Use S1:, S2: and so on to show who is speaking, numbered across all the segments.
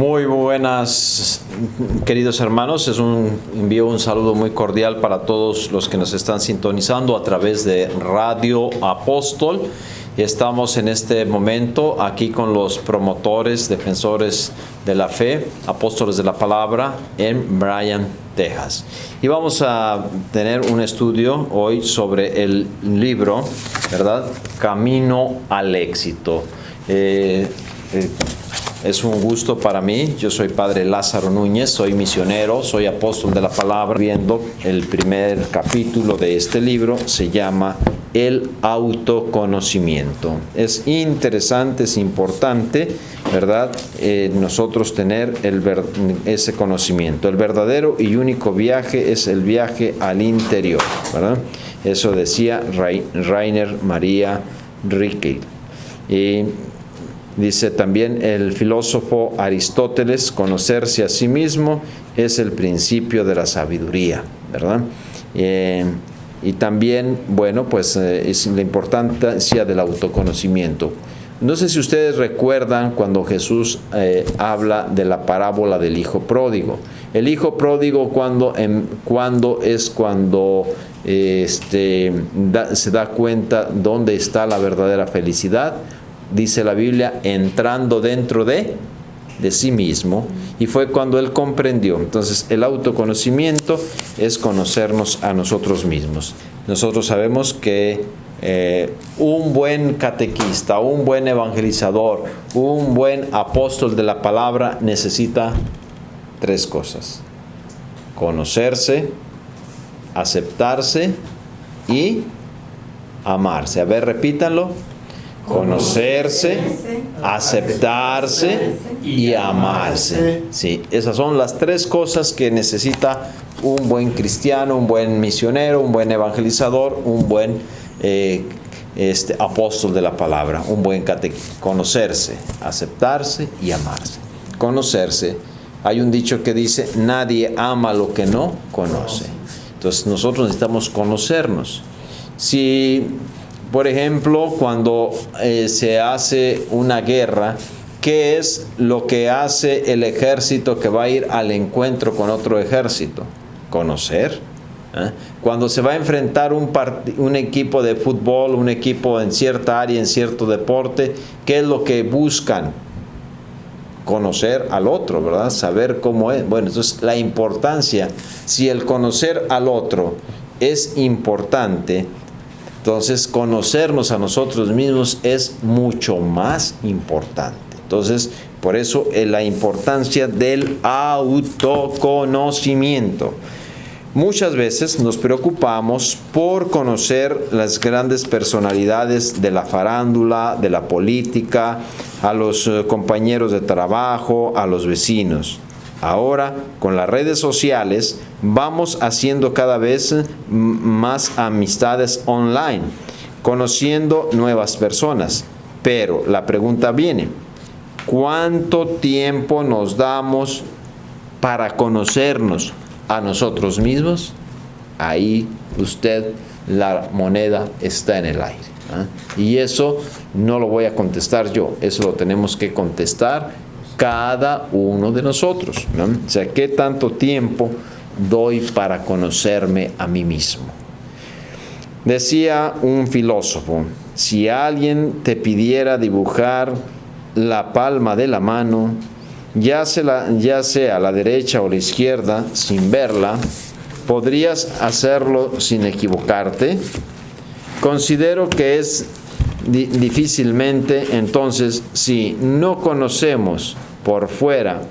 S1: Muy buenas, queridos hermanos. Envío un saludo muy cordial para todos los que nos están sintonizando a través de Radio Apóstol. Estamos en este momento aquí con los promotores, defensores de la fe, apóstoles de la palabra en Bryan, Texas. Y vamos a tener un estudio hoy sobre el libro, ¿verdad? Camino al éxito. Es un gusto para mí. Yo soy Padre Lázaro Núñez, soy misionero, soy apóstol de la palabra. Viendo el primer capítulo de este libro, se llama El autoconocimiento. Es interesante, es importante, ¿verdad? Nosotros tener ese conocimiento. El verdadero y único viaje es el viaje al interior, ¿verdad? Eso decía Rainer Maria Rilke. Y dice también el filósofo Aristóteles: conocerse a sí mismo es el principio de la sabiduría, ¿verdad? Y también, bueno, pues es la importancia del autoconocimiento. No sé si ustedes recuerdan cuando Jesús habla de la parábola del hijo pródigo. El hijo pródigo cuando se da cuenta dónde está la verdadera felicidad. Dice la Biblia, entrando dentro de sí mismo, y fue cuando él comprendió. Entonces, el autoconocimiento es conocernos a nosotros mismos. Nosotros sabemos que un buen catequista, un buen evangelizador, un buen apóstol de la palabra necesita tres cosas: conocerse, aceptarse y amarse. A ver, repítanlo. Conocerse, aceptarse y amarse. Sí, esas son las tres cosas que necesita un buen cristiano, un buen misionero, un buen evangelizador, un buen apóstol de la palabra, un buen catequista. Conocerse, aceptarse y amarse. Conocerse. Hay un dicho que dice: nadie ama lo que no conoce. Entonces nosotros necesitamos conocernos. Si, por ejemplo, cuando se hace una guerra, ¿qué es lo que hace el ejército que va a ir al encuentro con otro ejército? Conocer. Cuando se va a enfrentar un equipo de fútbol, un equipo en cierta área, en cierto deporte, ¿qué es lo que buscan? Conocer al otro, ¿verdad? Saber cómo es. Bueno, entonces la importancia, si el conocer al otro es importante, entonces conocernos a nosotros mismos es mucho más importante. Entonces, por eso la importancia del autoconocimiento. Muchas veces nos preocupamos por conocer las grandes personalidades de la farándula, de la política, a los compañeros de trabajo, a los vecinos. Ahora, con las redes sociales, vamos haciendo cada vez más amistades online, conociendo nuevas personas. Pero la pregunta viene: ¿cuánto tiempo nos damos para conocernos a nosotros mismos? Ahí la moneda está en el aire. Y eso no lo voy a contestar yo, eso lo tenemos que contestar cada uno de nosotros, ¿no? O sea, ¿qué tanto tiempo doy para conocerme a mí mismo? Decía un filósofo: si alguien te pidiera dibujar la palma de la mano, ya sea a la derecha o a la izquierda, sin verla, ¿podrías hacerlo sin equivocarte? Considero que es difícilmente. Entonces, si no conocemos por fuera,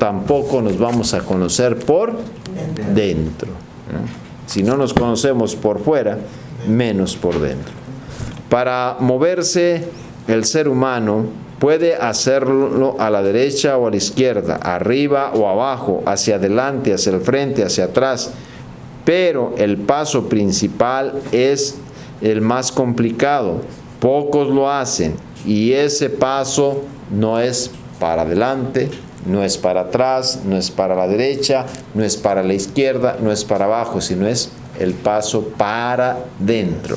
S1: tampoco nos vamos a conocer por dentro. Si no nos conocemos por fuera, menos por dentro. Para moverse, el ser humano puede hacerlo a la derecha o a la izquierda, arriba o abajo, hacia adelante, hacia el frente, hacia atrás. Pero el paso principal es el más complicado. Pocos lo hacen, y ese paso no es para adelante, no es para atrás, no es para la derecha, no es para la izquierda, no es para abajo, sino es el paso para dentro.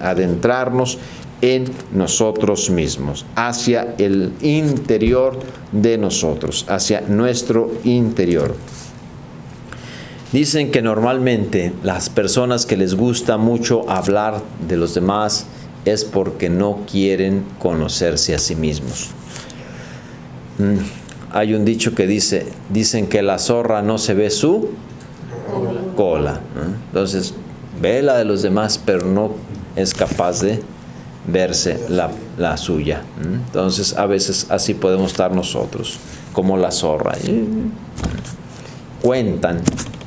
S1: Adentrarnos en nosotros mismos, hacia el interior de nosotros, hacia nuestro interior. Dicen que normalmente las personas que les gusta mucho hablar de los demás es porque no quieren conocerse a sí mismos. Hay un dicho que dicen que la zorra no se ve su cola. Entonces, ve la de los demás, pero no es capaz de verse la suya. Entonces, a veces así podemos estar nosotros, como la zorra. Cuentan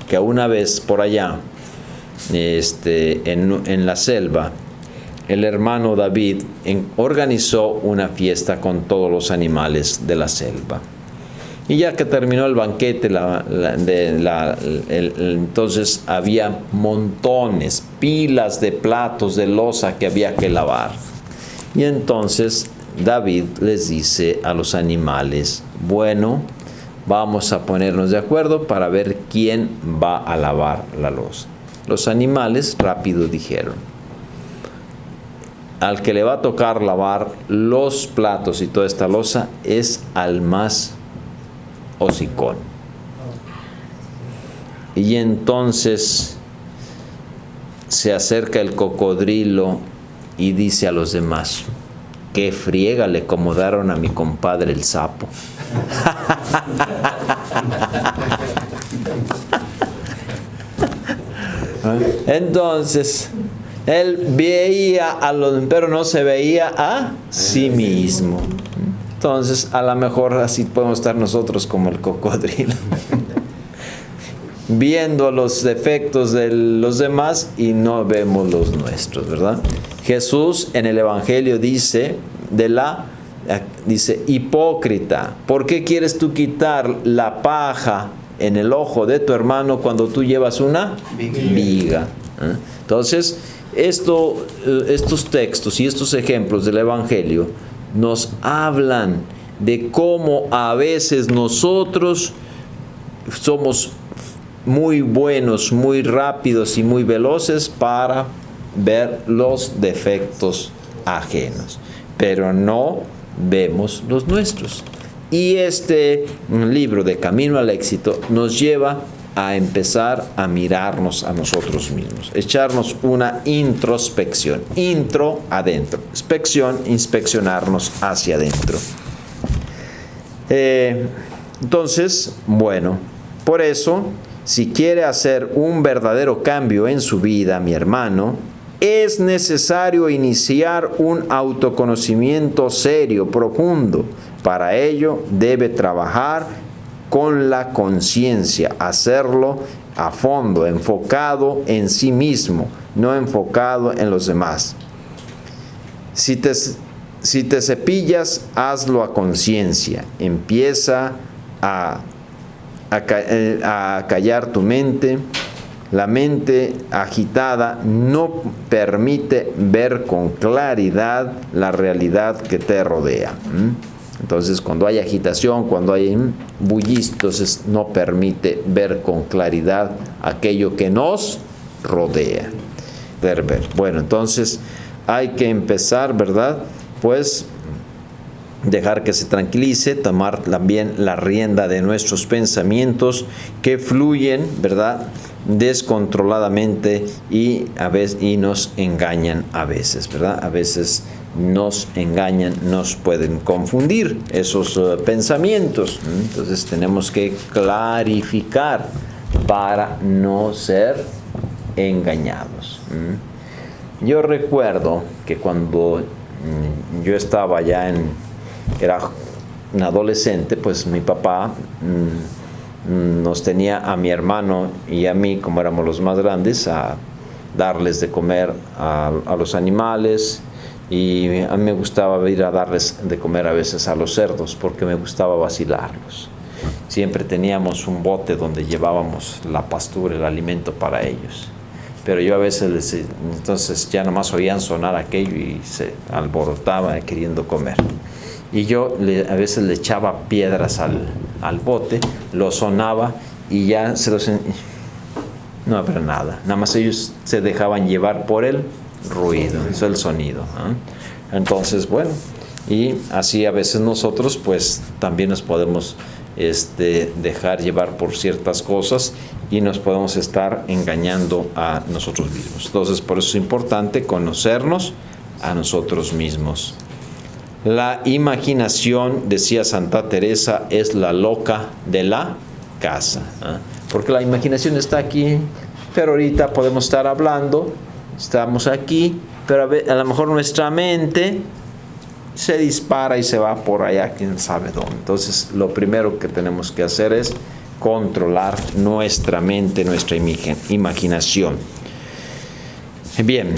S1: que una vez por allá, en la selva, el hermano David organizó una fiesta con todos los animales de la selva. Y ya que terminó el banquete, entonces había montones, pilas de platos de loza que había que lavar. Y entonces David les dice a los animales, bueno, vamos a ponernos de acuerdo para ver quién va a lavar la loza. Los animales rápido dijeron, al que le va a tocar lavar los platos y toda esta loza es al más hocicón. Y entonces se acerca el cocodrilo y dice a los demás, qué friega le acomodaron a mi compadre el sapo. Entonces él veía a los, pero no se veía a sí mismo. Entonces, a lo mejor así podemos estar nosotros como el cocodrilo, viendo los defectos de los demás y no vemos los nuestros, ¿verdad? Jesús en el Evangelio dice, hipócrita, ¿por qué quieres tú quitar la paja en el ojo de tu hermano cuando tú llevas una viga? Entonces, estos textos y estos ejemplos del Evangelio nos hablan de cómo a veces nosotros somos muy buenos, muy rápidos y muy veloces para ver los defectos ajenos, pero no vemos los nuestros. Y este libro de Camino al Éxito nos lleva a empezar a mirarnos a nosotros mismos, echarnos una introspección, intro adentro, inspeccionarnos hacia adentro. Entonces, bueno, por eso, si quiere hacer un verdadero cambio en su vida, mi hermano, es necesario iniciar un autoconocimiento serio, profundo. Para ello, debe trabajar con la conciencia, hacerlo a fondo, enfocado en sí mismo, no enfocado en los demás. Si te cepillas, hazlo a conciencia. Empieza a callar tu mente. La mente agitada no permite ver con claridad la realidad que te rodea. Entonces, cuando hay agitación, cuando hay bullicio, entonces no permite ver con claridad aquello que nos rodea. Bueno, entonces hay que empezar, ¿verdad? Pues dejar que se tranquilice, tomar también la rienda de nuestros pensamientos que fluyen, ¿verdad?, descontroladamente y nos engañan a veces, ¿verdad? A veces nos engañan, nos pueden confundir esos pensamientos. Entonces tenemos que clarificar para no ser engañados. Yo recuerdo que cuando yo estaba era un adolescente, pues mi papá nos tenía a mi hermano y a mí, como éramos los más grandes, a darles de comer a los animales. Y a mí me gustaba ir a darles de comer a veces a los cerdos porque me gustaba vacilarlos. Siempre teníamos un bote donde llevábamos la pastura, el alimento para ellos. Pero yo a veces entonces ya nomás oían sonar aquello y se alborotaba queriendo comer. Y yo a veces le echaba piedras al bote, lo sonaba y ya no había nada. Nada más ellos se dejaban llevar por el ruido, eso es el sonido. Entonces, bueno, y así a veces nosotros pues también nos podemos dejar llevar por ciertas cosas y nos podemos estar engañando a nosotros mismos. Entonces, por eso es importante conocernos a nosotros mismos. La imaginación, decía Santa Teresa, es la loca de la casa, ¿eh? Porque la imaginación está aquí, pero ahorita podemos estar hablando, estamos aquí, pero a lo mejor nuestra mente se dispara y se va por allá, quién sabe dónde. Entonces, lo primero que tenemos que hacer es controlar nuestra mente, nuestra imaginación. Bien,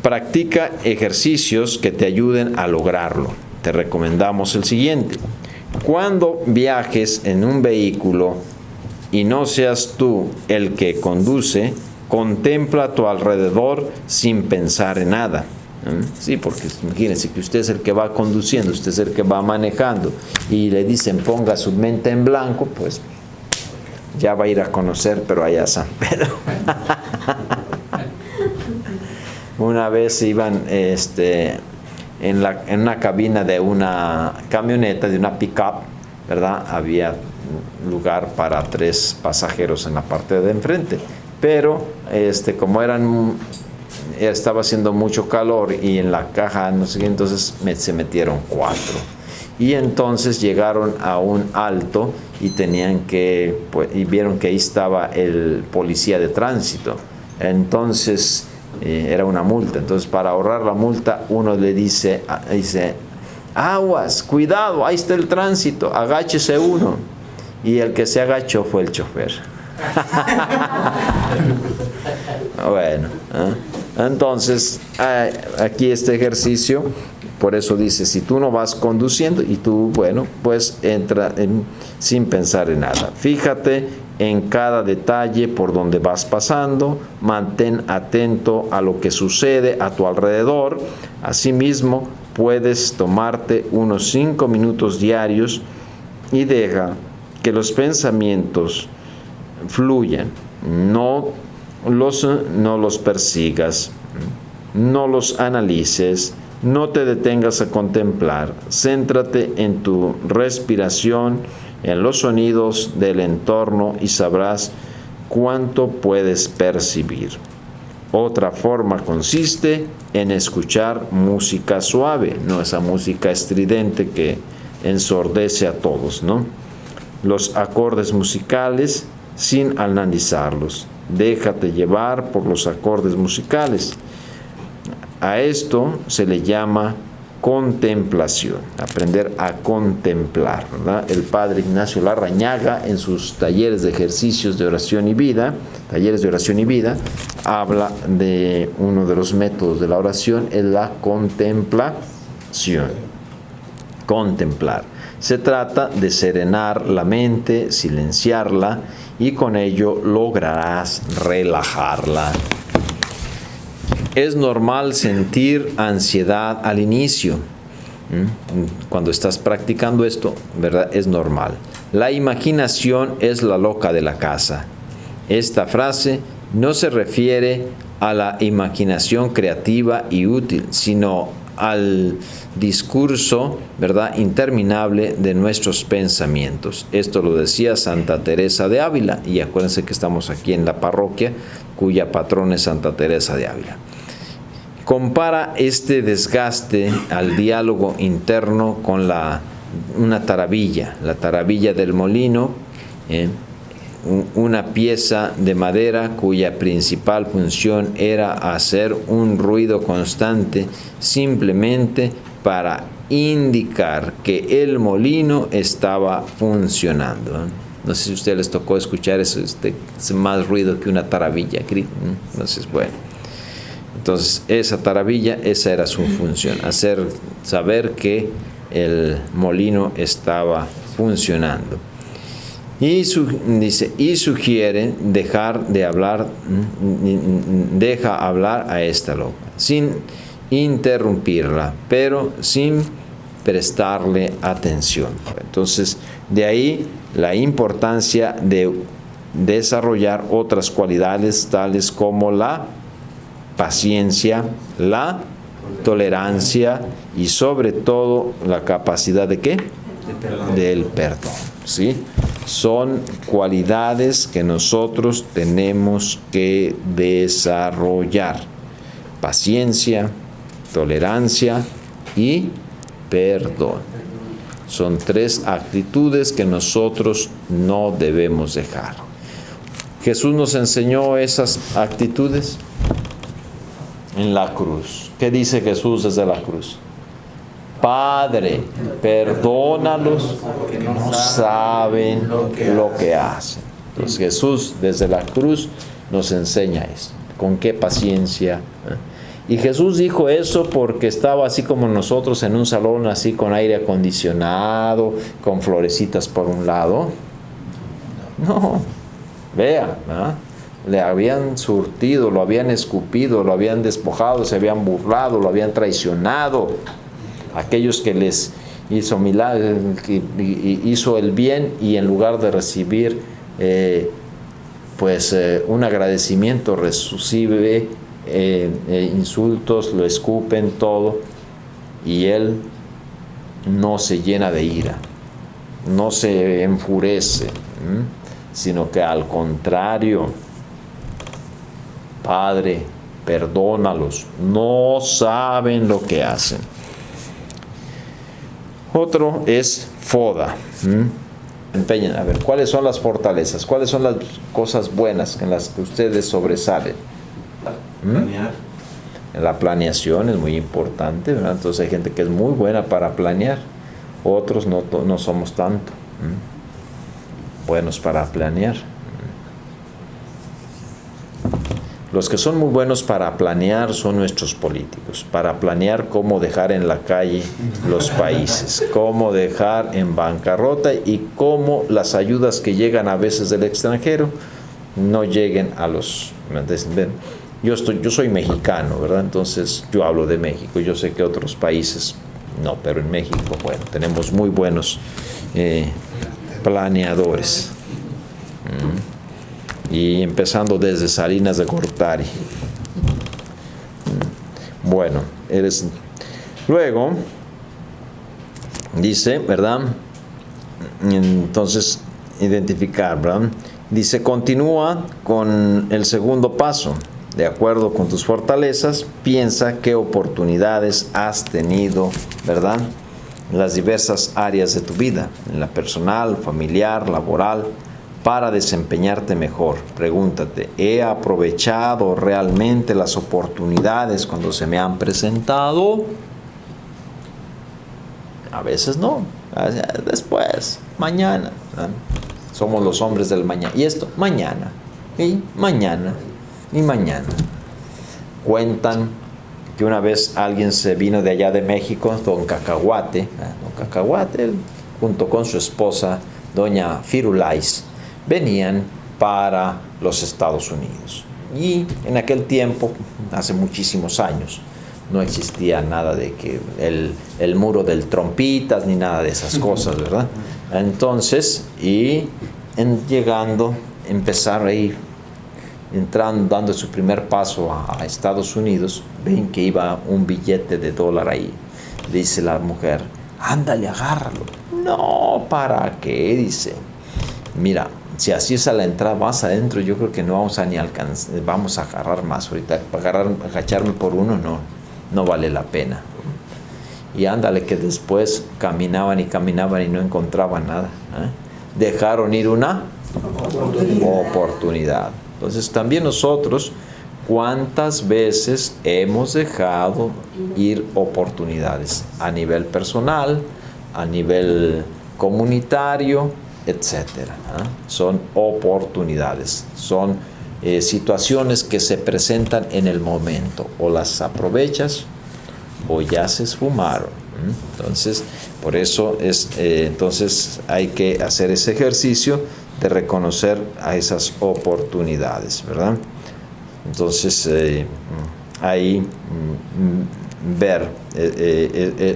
S1: practica ejercicios que te ayuden a lograrlo. Te recomendamos el siguiente. Cuando viajes en un vehículo y no seas tú el que conduce, contempla a tu alrededor sin pensar en nada. Sí, porque imagínense que usted es el que va conduciendo, usted es el que va manejando y le dicen ponga su mente en blanco, pues ya va a ir a conocer, pero allá a San Pedro. Una vez iban en una cabina de una camioneta, de una pick-up, ¿verdad? Había lugar para 3 pasajeros en la parte de enfrente, pero como estaba haciendo mucho calor y en la caja, no sé qué, entonces se metieron 4. Y entonces llegaron a un alto y y vieron que ahí estaba el policía de tránsito. Entonces, era una multa. Entonces, para ahorrar la multa, uno le dice, aguas, cuidado, ahí está el tránsito, agáchese uno. Y el que se agachó fue el chofer. Bueno, entonces aquí este ejercicio, por eso dice, si tú no vas conduciendo y tú, bueno, pues entra sin pensar en nada. Fíjate en cada detalle por donde vas pasando, mantén atento a lo que sucede a tu alrededor. Asimismo, puedes tomarte unos 5 minutos diarios y deja que los pensamientos fluyan. No los persigas, no los analices, no te detengas a contemplar. Céntrate en tu respiración, en los sonidos del entorno y sabrás cuánto puedes percibir. Otra forma consiste en escuchar música suave, no esa música estridente que ensordece a todos, ¿no? Los acordes musicales sin analizarlos. Déjate llevar por los acordes musicales. A esto se le llama contemplación, aprender a contemplar, ¿verdad? El padre Ignacio Larrañaga, en sus talleres de ejercicios de oración y vida, habla de uno de los métodos de la oración, es la contemplación. Contemplar. Se trata de serenar la mente, silenciarla, y con ello lograrás relajarla. Es normal sentir ansiedad al inicio. Cuando estás practicando esto, ¿verdad? Es normal. La imaginación es la loca de la casa. Esta frase no se refiere a la imaginación creativa y útil, sino al discurso, ¿verdad?, interminable de nuestros pensamientos. Esto lo decía Santa Teresa de Ávila, y acuérdense que estamos aquí en la parroquia cuya patrona es Santa Teresa de Ávila. Compara este desgaste al diálogo interno con una taravilla, la taravilla del molino, una pieza de madera cuya principal función era hacer un ruido constante simplemente para indicar que el molino estaba funcionando. No sé si a ustedes les tocó escuchar eso, es más ruido que una taravilla. Entonces, bueno. Entonces, esa taravilla, esa era su función, saber que el molino estaba funcionando. Y sugiere dejar de hablar, deja hablar a esta loca, sin interrumpirla, pero sin prestarle atención. Entonces, de ahí la importancia de desarrollar otras cualidades tales como la paciencia, la tolerancia y sobre todo la capacidad ¿de qué? Del perdón, ¿sí? Son cualidades que nosotros tenemos que desarrollar. Paciencia, tolerancia y perdón. Son 3 actitudes que nosotros no debemos dejar. Jesús nos enseñó esas actitudes en la cruz. ¿Qué dice Jesús desde la cruz? Padre, perdónalos porque no saben lo que hacen. Entonces Jesús desde la cruz nos enseña eso. ¿Con qué paciencia? Y Jesús dijo eso porque estaba así como nosotros en un salón así con aire acondicionado, con florecitas por un lado. No, vea, le habían surtido, lo habían escupido, lo habían despojado, se habían burlado, lo habían traicionado. Aquellos que les hizo milagro, que hizo el bien y en lugar de recibir un agradecimiento recibe insultos, lo escupen todo y él no se llena de ira, no se enfurece, sino que al contrario, Padre, perdónalos, no saben lo que hacen. Otro es foda. Empeñen a ver cuáles son las fortalezas, cuáles son las cosas buenas en las que ustedes sobresalen.
S2: Planear.
S1: La planeación es muy importante, ¿verdad? Entonces hay gente que es muy buena para planear, otros no somos tanto buenos para planear. Los que son muy buenos para planear son nuestros políticos, para planear cómo dejar en la calle los países, cómo dejar en bancarrota y cómo las ayudas que llegan a veces del extranjero no lleguen a los... Yo soy mexicano, ¿verdad? Entonces yo hablo de México, yo sé que otros países no, pero en México, bueno, tenemos muy buenos planeadores. Y empezando desde Salinas de Gortari. Bueno, luego dice, ¿verdad? Entonces, identificar, ¿verdad? Dice, continúa con el segundo paso. De acuerdo con tus fortalezas, piensa qué oportunidades has tenido, ¿verdad? En las diversas áreas de tu vida, en la personal, familiar, laboral, para desempeñarte mejor. Pregúntate, ¿he aprovechado realmente las oportunidades cuando se me han presentado? A veces no. Después, mañana. ¿Verdad? Somos los hombres del mañana. Y esto, mañana. Y mañana. Y mañana. Cuentan que una vez alguien se vino de allá de México, don Cacahuate, junto con su esposa, doña Firulais, venían para los Estados Unidos. Y en aquel tiempo, hace muchísimos años, no existía nada de que el muro del trompitas ni nada de esas cosas, ¿verdad? Entonces, llegando, empezaron ahí, entrando, dando su primer paso a Estados Unidos, ven que iba un billete de $1 ahí. Dice la mujer, ándale, agárralo. No, ¿para qué? Dice, mira, si así es a la entrada, más adentro, yo creo que no vamos a ni alcanzar, vamos a agarrar más ahorita. Agacharme por uno, no vale la pena. Y ándale, que después caminaban y no encontraban nada. Dejaron ir una oportunidad. Entonces también nosotros, ¿cuántas veces hemos dejado ir oportunidades? A nivel personal, a nivel comunitario, etcétera. Son oportunidades, son situaciones que se presentan en el momento, o las aprovechas o ya se esfumaron. Entonces, por eso entonces hay que hacer ese ejercicio de reconocer a esas oportunidades, ¿verdad? Entonces, ahí ver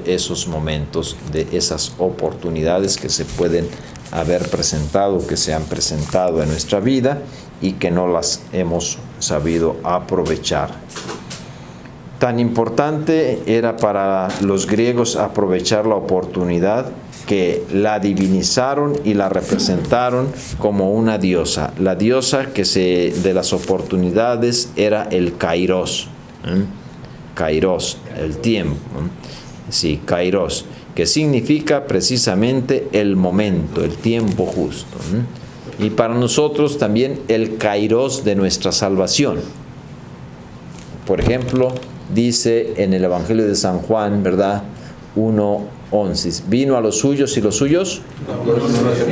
S1: esos momentos de esas oportunidades que se pueden haber presentado, que se han presentado en nuestra vida y que no las hemos sabido aprovechar. Tan importante era para los griegos aprovechar la oportunidad que la divinizaron y la representaron como una diosa. La diosa de las oportunidades era el Kairos. Kairos, el tiempo. Sí, Kairos, que significa precisamente el momento, el tiempo justo. Y para nosotros también el Kairos de nuestra salvación. Por ejemplo, dice en el Evangelio de San Juan, ¿verdad? 1:11, vino a los suyos y los suyos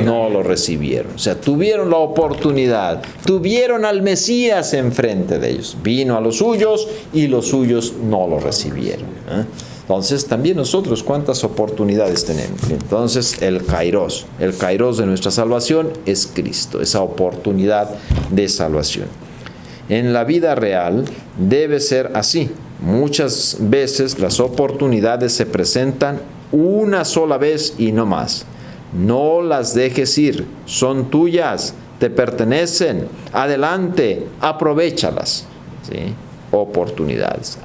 S1: no lo recibieron. O sea, tuvieron la oportunidad, tuvieron al Mesías enfrente de ellos. Vino a los suyos y los suyos no lo recibieron. Entonces, también nosotros, ¿cuántas oportunidades tenemos? Entonces, el Kairos de nuestra salvación es Cristo, esa oportunidad de salvación. En la vida real debe ser así. Muchas veces las oportunidades se presentan una sola vez y no más. No las dejes ir, son tuyas, te pertenecen. Adelante, aprovéchalas. ¿Sí? Oportunidades.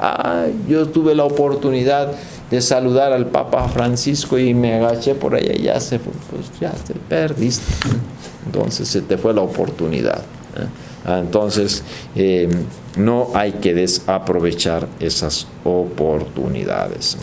S1: Yo tuve la oportunidad de saludar al Papa Francisco y me agaché por allá y ya te perdiste. Entonces se te fue la oportunidad. Entonces, no hay que desaprovechar esas oportunidades.